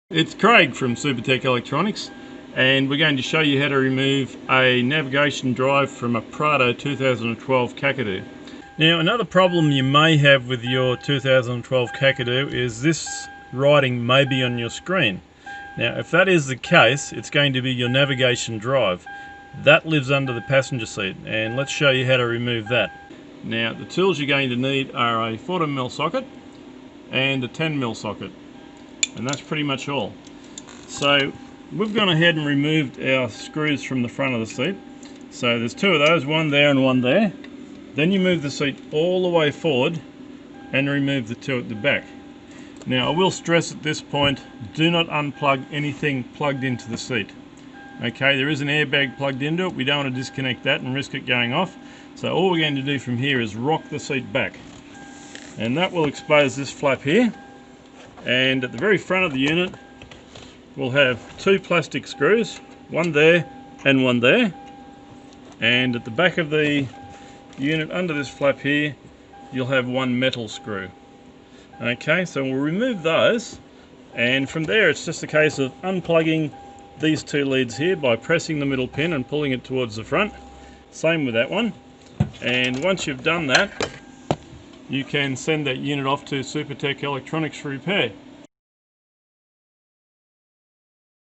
It's Craig from Supertech Electronics, and we're going to show you how to remove a navigation drive from a Prado 2012 Kakadu. Now, another problem you may have with your 2012 Kakadu is this writing may be on your screen. Now, if that is the case, it's going to be your navigation drive. That lives under the passenger seat, and let's show you how to remove that. Now, the tools you're going to need are a 14mm socket and a 10mm socket. And that's pretty much all. So we've gone ahead and removed our screws from the front of the seat. So there's two of those, one there and one there. Then you move the seat all the way forward and remove the two at the back. Now I will stress at this point, do not unplug anything plugged into the seat. Okay, there is an airbag plugged into it. We don't want to disconnect that and risk it going off. So all we're going to do from here is rock the seat back. And that will expose this flap here. And at the very front of the unit we'll have two plastic screws, one there and one there, and at the back of the unit under this flap here you'll have one metal screw. Okay, so we'll remove those, and from there it's just a case of unplugging these two leads here by pressing the middle pin and pulling it towards the front. Same with that one, and once you've done that you can send that unit off to Supertech Electronics for repair.